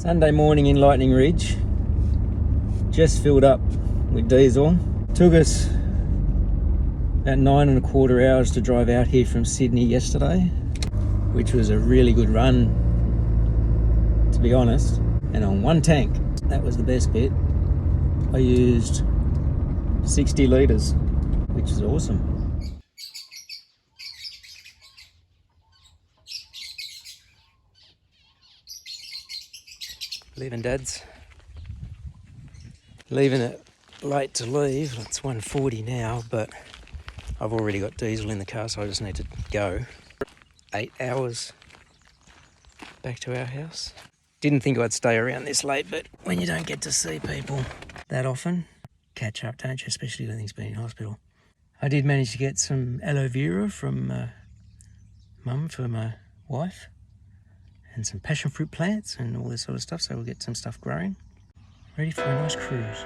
Sunday morning in Lightning Ridge. Just filled up with diesel. Took us about 9.25 hours to drive out here from Sydney yesterday, which was a really good run, to be honest. And on one tank, that was the best bit. I used 60 litres, which is awesome. Leaving Dad's. Leaving it late to leave. It's 1:40 now, but I've already got diesel in the car, so I just need to go. 8 hours back to our house. Didn't think I'd stay around this late, but when you don't get to see people that often, catch up, don't you? Especially when things been in hospital. I did manage to get some aloe vera from Mum for my wife, and some passion fruit plants and all this sort of stuff, so we'll get some stuff growing. Ready for a nice cruise.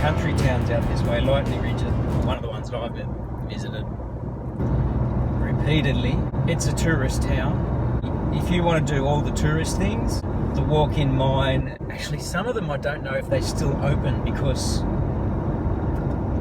Country towns out this way, Lightning Ridge is one of the ones that I've visited repeatedly. It's a tourist town. If you want to do all the tourist things, the walk-in mine, actually some of them I don't know if they're still open, because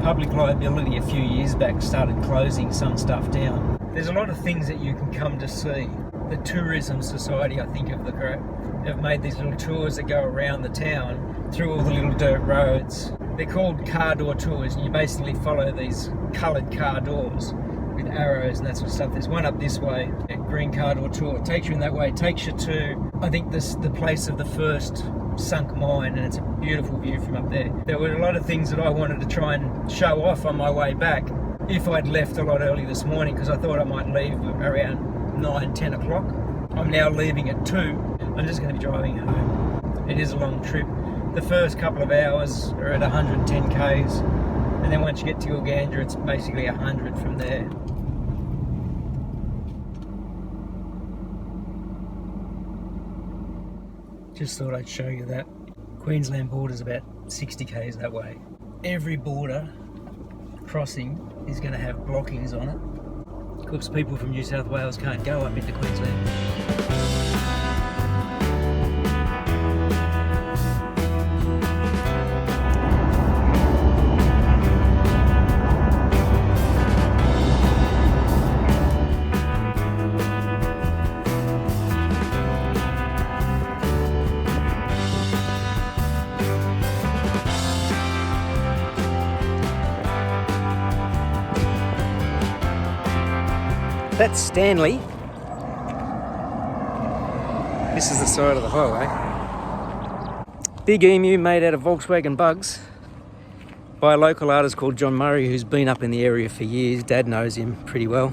public liability a few years back started closing some stuff down. There's a lot of things that you can come to see. The Tourism Society, I think, have made these little tours that go around the town through all the little dirt roads. They're called car door tours, and you basically follow these coloured car doors with arrows and that sort of stuff. There's one up this way, a green car door tour. It takes you in that way. It takes you to, I think, the place of the first sunk mine, and it's a beautiful view from up there. There were a lot of things that I wanted to try and show off on my way back if I'd left a lot early this morning, because I thought I might leave around 9, 10 o'clock. I'm now leaving at 2. I'm just going to be driving home. It is a long trip. The first couple of hours are at 110 k's, and then once you get to Uganda, it's basically 100 from there. Just thought I'd show you that. Queensland border's about 60 k's that way. Every border crossing is going to have blockings on it. Of course, people from New South Wales can't go up into Queensland. That's Stanley. This is the side of the highway. Big emu made out of Volkswagen bugs by a local artist called John Murray, who's been up in the area for years. Dad knows him pretty well.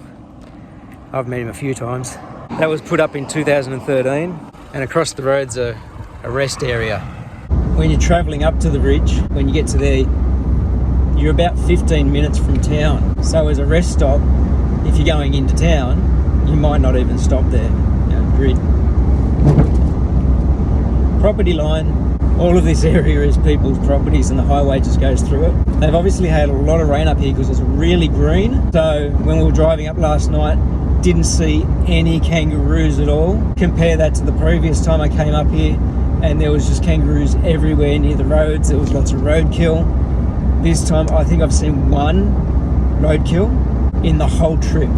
I've met him a few times. That was put up in 2013, and across the road's a rest area. When you're travelling up to the ridge, when you get to there, you're about 15 minutes from town. So as a rest stop, if you're going into town, you might not even stop there. Grid. Property line, all of this area is people's properties, and the highway just goes through it. They've obviously had a lot of rain up here because it's really green. So when we were driving up last night, didn't see any kangaroos at all. Compare that to the previous time I came up here, and there was just kangaroos everywhere near the roads. There was lots of roadkill. This time I think I've seen one roadkill in the whole trip.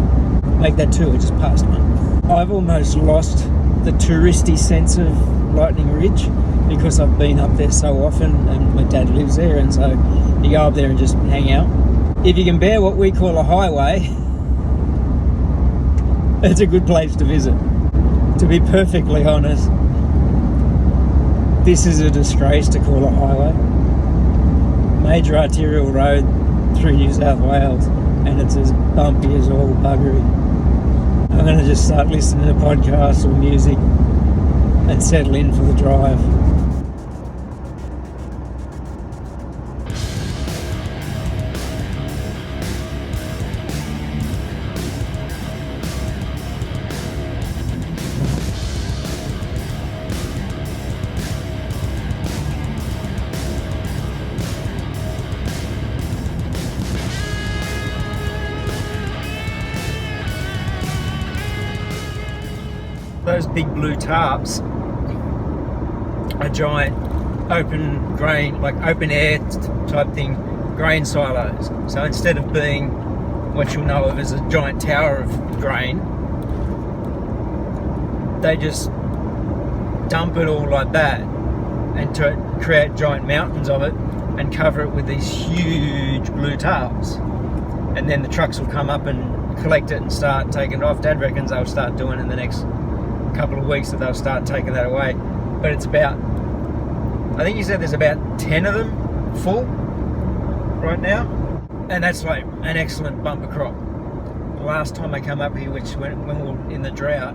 Make that 2, I just passed one. I've almost lost the touristy sense of Lightning Ridge because I've been up there so often, and my dad lives there, and so you go up there and just hang out. If you can bear what we call a highway, it's a good place to visit, to be perfectly honest. This is a disgrace to call a highway. Major arterial road through New South Wales, and it's as bumpy as all buggery. I'm going to just start listening to podcasts or music and settle in for the drive. Those big blue tarps are giant open grain, like open air type thing, grain silos. So instead of being what you'll know of as a giant tower of grain, they just dump it all like that and to create giant mountains of it and cover it with these huge blue tarps. And then the trucks will come up and collect it and start taking it off. Dad reckons they'll start doing it in the next couple of weeks, that they'll start taking that away. But it's about, I think you said there's about 10 of them full right now, and that's like an excellent bumper crop. The last time I came up here, which when we were in the drought,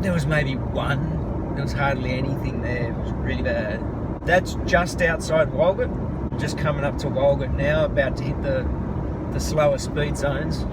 there was maybe one. There was hardly anything there. It was really bad. That's just outside Walgett, just coming up to Walgett now, about to hit the slower speed zones.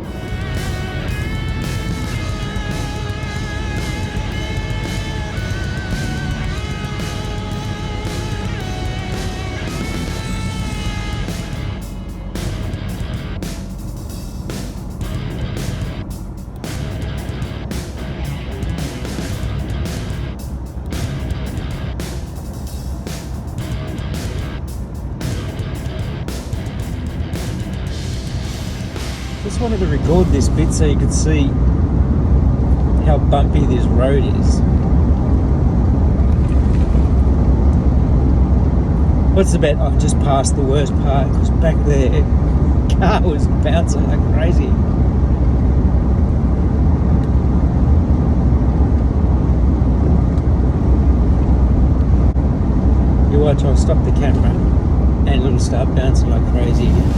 Just wanted to record this bit so you could see how bumpy this road is. What's the bet? I've just passed the worst part, because back there, car was bouncing like crazy. You watch, I'll stop the camera and it'll start bouncing like crazy again.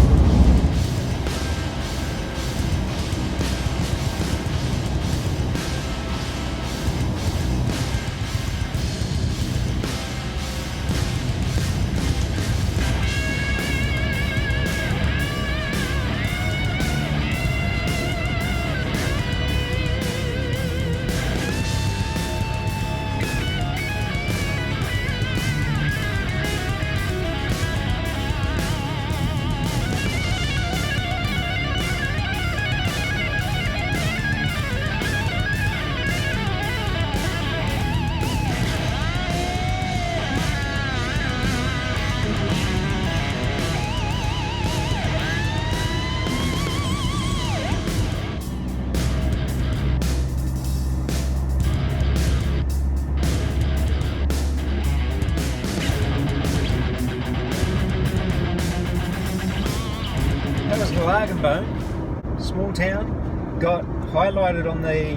Bone, small town, got highlighted on the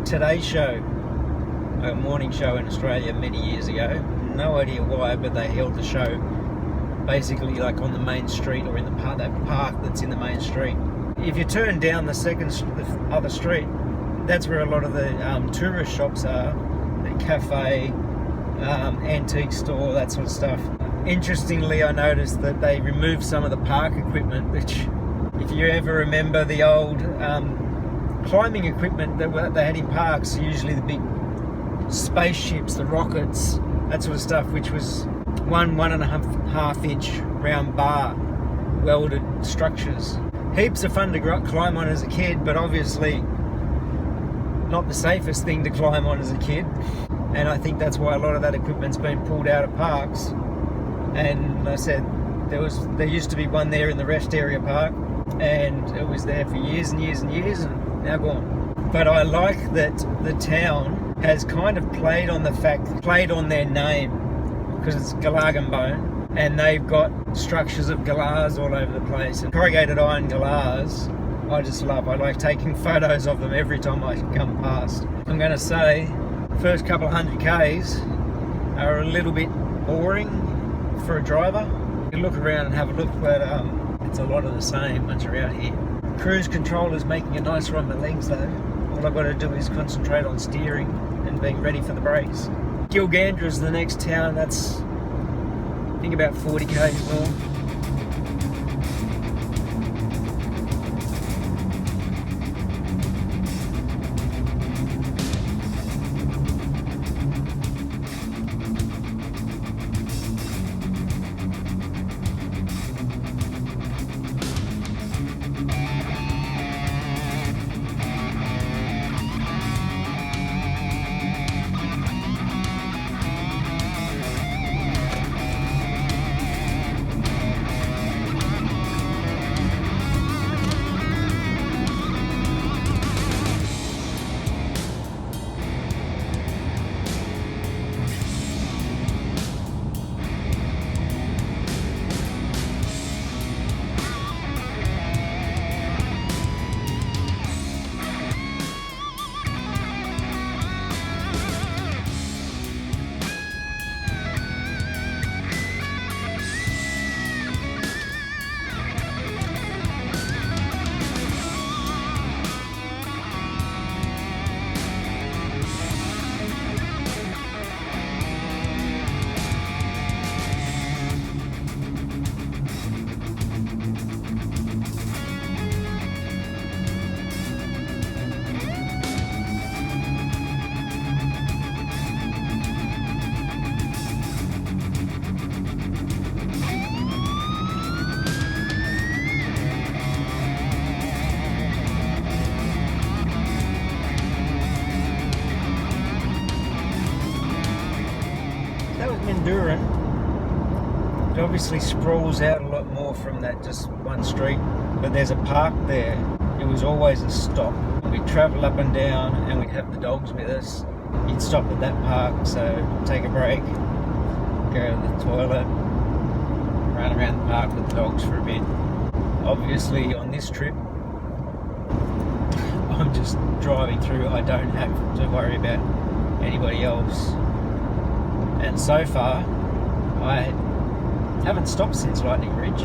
Today Show, a morning show in Australia many years ago. No idea why, but they held the show basically like on the main street, or in the park, that park that's in the main street. If you turn down the other street, that's where a lot of the tourist shops are, the cafe, antique store, that sort of stuff. Interestingly, I noticed that they removed some of the park equipment, which, if you ever remember the old climbing equipment that they had in parks, usually the big spaceships, the rockets, that sort of stuff, which was 1.5 inch round bar welded structures. Heaps of fun to climb on as a kid, but obviously not the safest thing to climb on as a kid. And I think that's why a lot of that equipment's been pulled out of parks. And I said, there used to be one there in the rest area park, and it was there for years and years and years, and now gone. But I like that the town has kind of played on their name, because it's Gallargambone, and they've got structures of galahs all over the place, and corrugated iron galahs I just love. I like taking photos of them every time I come past. I'm going to say, first couple of 100 Ks, are a little bit boring for a driver. You look around and have a look, but it's a lot of the same once you're out here. Cruise control is making it nicer on my legs though. All I've got to do is concentrate on steering and being ready for the brakes. Gilgandra is the next town. That's, I think, about 40 k's north. Mandurin. It obviously sprawls out a lot more from that just one street, but there's a park there. It was always a stop. We'd travel up and down and we'd have the dogs with us. You'd stop at that park, so take a break, go to the toilet, run around the park with the dogs for a bit. Obviously on this trip I'm just driving through. I don't have to worry about anybody else. And so far, I haven't stopped since Lightning Ridge.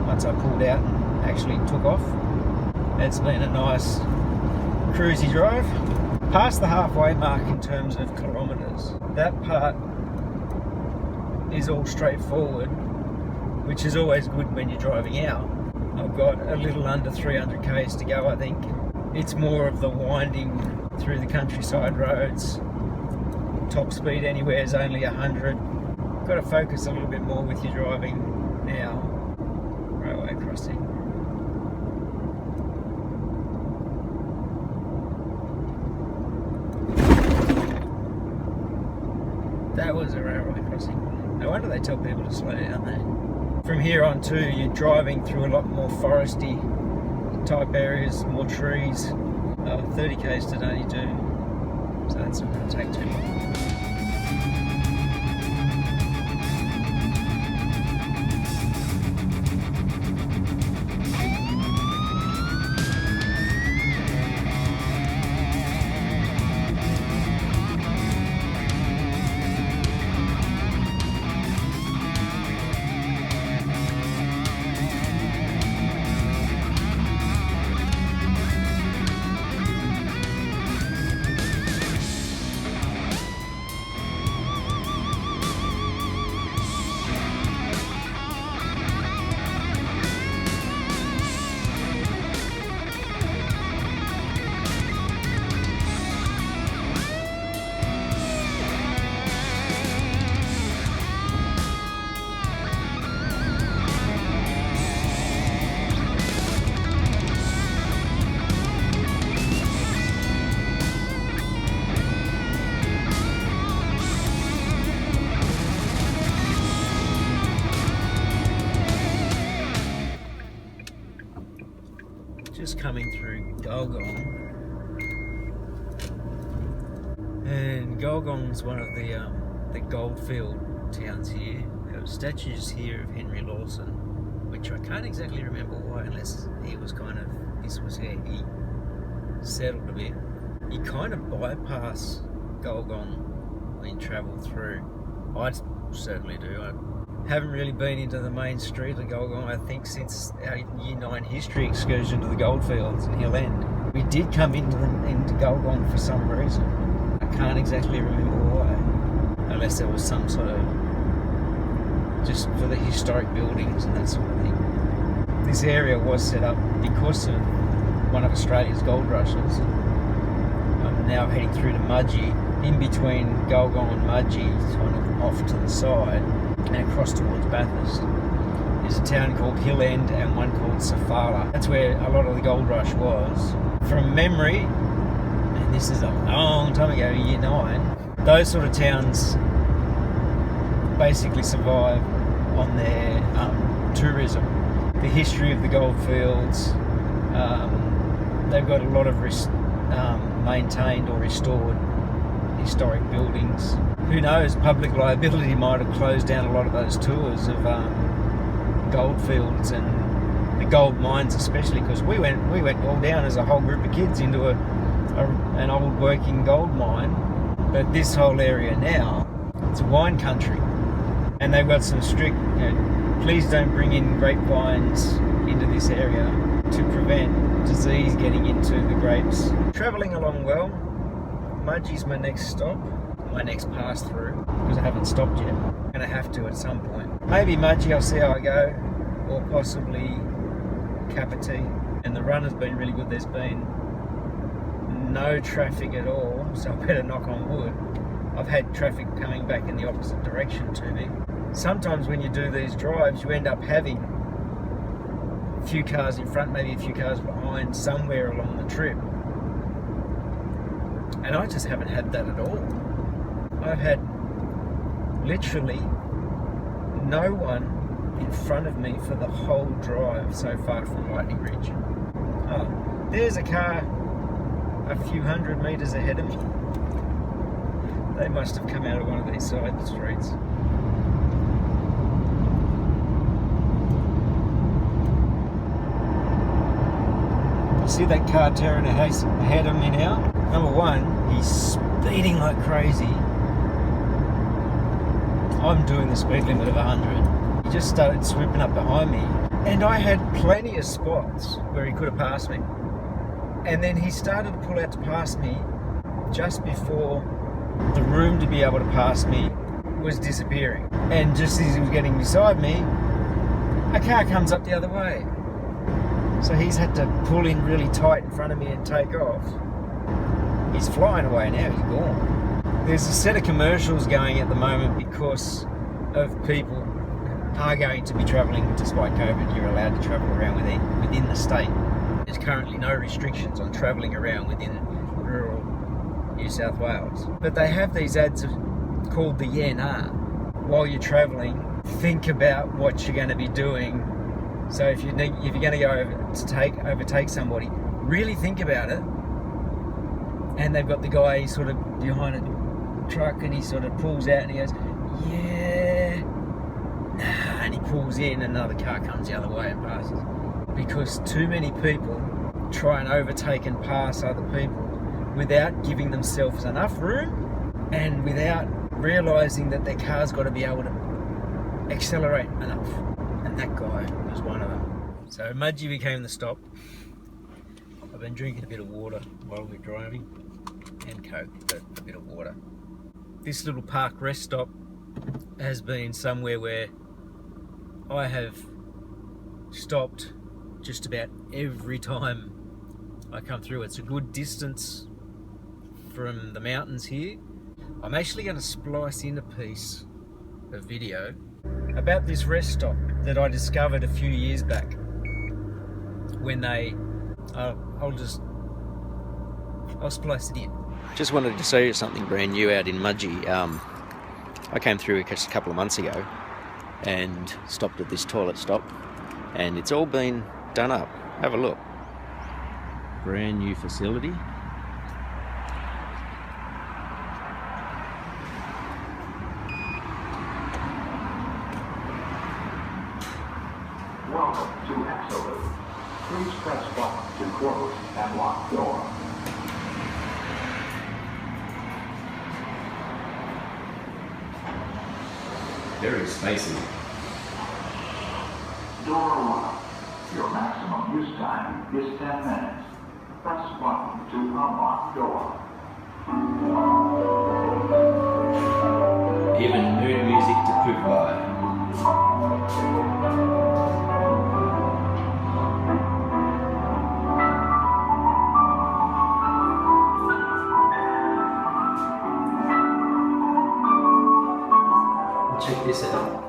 Once I pulled out and actually took off, it's been a nice cruisy drive. Past the halfway mark in terms of kilometres. That part is all straightforward, which is always good when you're driving out. I've got a little under 300 k's to go, I think. It's more of the winding through the countryside roads. Top speed anywhere is only 100. Got to focus a little bit more with your driving now. Railway crossing. That was a railway crossing. No wonder they tell people to slow down there. From here on too, you're driving through a lot more foresty type areas, more trees. 30 k's to 92, so that's not going to take too long. Just coming through Gulgong, and Gulgong's one of the goldfield towns here. There are statues here of Henry Lawson, which I can't exactly remember why, unless he was this was how he settled a bit. You kind of bypass Gulgong when you travel through. I certainly do. I haven't really been into the main street of Golgong, I think, since our Year 9 history excursion to the goldfields in Hill End. We did come into Golgong for some reason. I can't exactly remember why, unless there was some sort of, just for the historic buildings and that sort of thing. This area was set up because of one of Australia's gold rushes. I'm now heading through to Mudgee. In between Golgong and Mudgee, kind of off to the side and across towards Bathurst, is a town called Hill End and one called Safala. That's where a lot of the gold rush was. From memory, and this is a long time ago, Year 9, those sort of towns basically survive on their tourism. The history of the goldfields, they've got a lot of maintained or restored historic buildings. Who knows, public liability might have closed down a lot of those tours of goldfields and the gold mines, especially because we went all down as a whole group of kids into an old working gold mine. But this whole area now, it's a wine country, and they've got some strict, please don't bring in grapevines into this area to prevent disease getting into the grapes. Travelling along well. Mudgee's my next stop, my next pass through, because I haven't stopped yet. I'm going to have to at some point. Maybe Mudgee, I'll see how I go, or possibly Kapiti. And the run has been really good. There's been no traffic at all, so I better knock on wood. I've had traffic coming back in the opposite direction to me. Sometimes when you do these drives, you end up having a few cars in front, maybe a few cars behind, somewhere along the trip. And I just haven't had that at all. I've had literally no one in front of me for the whole drive so far from Lightning Ridge. Oh, there's a car a few hundred metres ahead of me. They must have come out of one of these side streets. See that car tearing ahead of me now? Number one, he's speeding like crazy. I'm doing the speed limit of 100. He just started swooping up behind me, and I had plenty of spots where he could have passed me. And then he started to pull out to pass me just before the room to be able to pass me was disappearing. And just as he was getting beside me, a car comes up the other way. So he's had to pull in really tight in front of me and take off. He's flying away now, he's gone. There's a set of commercials going at the moment because of people are going to be travelling, despite COVID, you're allowed to travel around within the state. There's currently no restrictions on travelling around within rural New South Wales. But they have these ads called the YNR. While you're travelling, think about what you're going to be doing. So if you're going to go overtake somebody, really think about it. And they've got the guy sort of behind a truck, and he sort of pulls out and he goes, yeah, nah, and he pulls in, and another car comes the other way and passes. Because too many people try and overtake and pass other people without giving themselves enough room and without realising that their car's got to be able to accelerate enough. And that guy was one of them. So Mudgee became the stop. I've been drinking a bit of water while we're driving, and Coke, but a bit of water. This little park rest stop has been somewhere where I have stopped just about every time I come through. It's a good distance from the mountains here. I'm actually going to splice in a piece of video about this rest stop that I discovered a few years back when I'll splice it in. Just wanted to show you something brand new out in Mudgee. I came through just a couple of months ago and stopped at this toilet stop, and it's all been done up. Have a look. Brand new facility. Welcome to Absolute. Please press button to close and lock door. very spacey. Door 1. Your maximum use time is 10 minutes. Press 1 to unlock door. Even mood music to poop by. Check this out.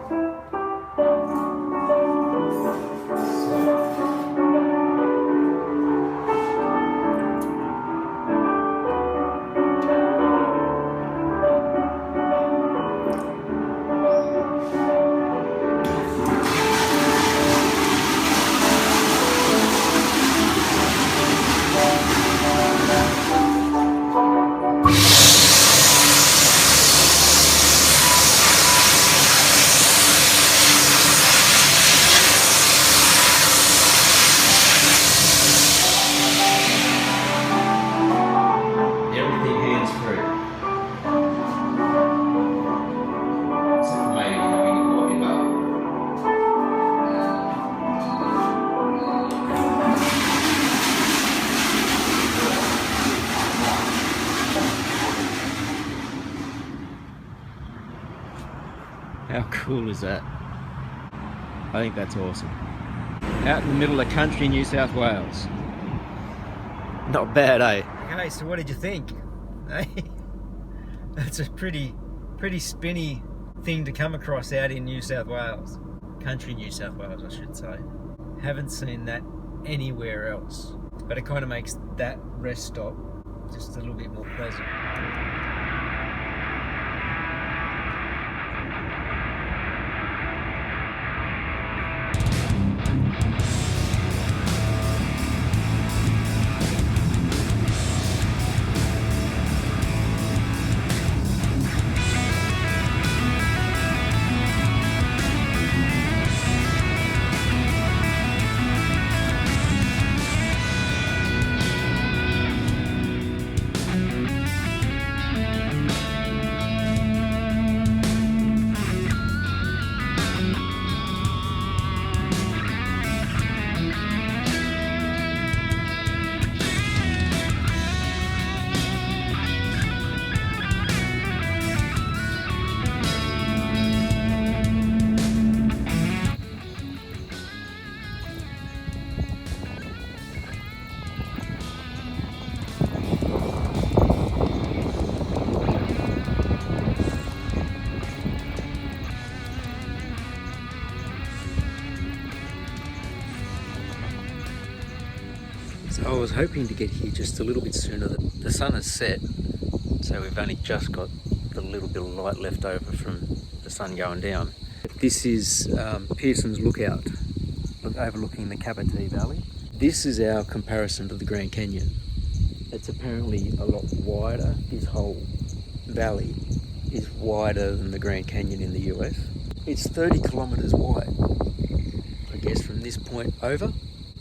How cool is that? I think that's awesome. Out in the middle of country New South Wales. Not bad, eh? Okay, so what did you think? Hey, that's a pretty spinny thing to come across out in New South Wales. Country New South Wales, I should say. Haven't seen that anywhere else. But it kind of makes that rest stop just a little bit more pleasant. So I was hoping to get here just a little bit sooner. The sun has set, so we've only just got the little bit of light left over from the sun going down. This is Pearson's Lookout, overlooking the Kapiti Valley. This is our comparison to the Grand Canyon. It's apparently a lot wider. This whole valley is wider than the Grand Canyon in the US. It's 30 kilometers wide, I guess, from this point over.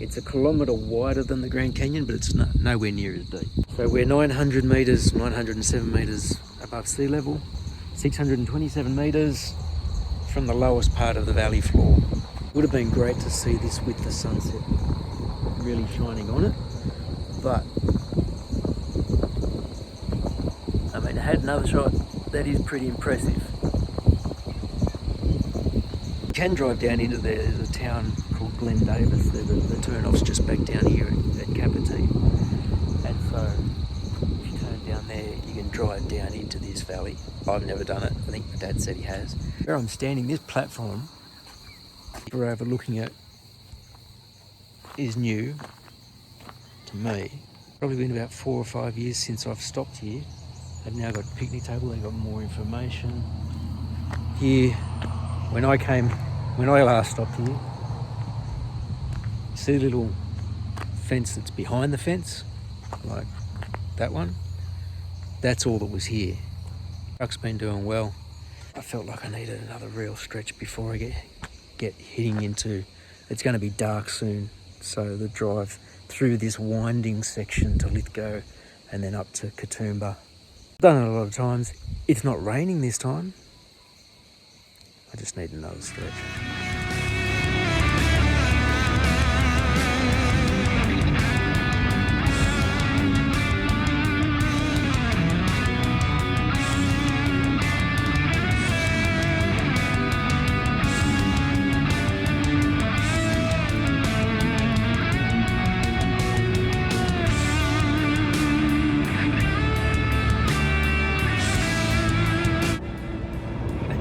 It's a kilometre wider than the Grand Canyon, but it's nowhere near as deep. So we're 900 metres, 907 metres above sea level, 627 metres from the lowest part of the valley floor. Would have been great to see this with the sunset really shining on it, but I mean, I had another shot. That is pretty impressive. You can drive down into there's a town called Glen Davis. The turn-off's just back down here at Kapiti. And so if you turn down there, you can drive down into this valley. I've never done it. I think my dad said he has. Where I'm standing, this platform we're overlooking it is new to me. Probably been about 4 or 5 years since I've stopped here. They've now got a picnic table, they've got more information. Here, when I last stopped here, you see the little fence that's behind the fence, like that one? That's all that was here. Truck's been doing well. I felt like I needed another real stretch before I get hitting into, it's going to be dark soon, so the drive through this winding section to Lithgow and then up to Katoomba. I've done it a lot of times. It's not raining this time. I just need another stretch.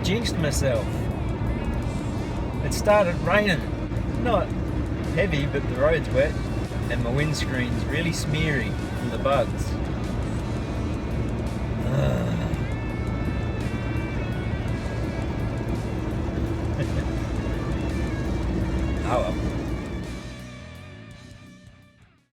Jinxed myself. It started raining. Not heavy, but the road's wet and my windscreen's really smeary from the bugs. Oh well.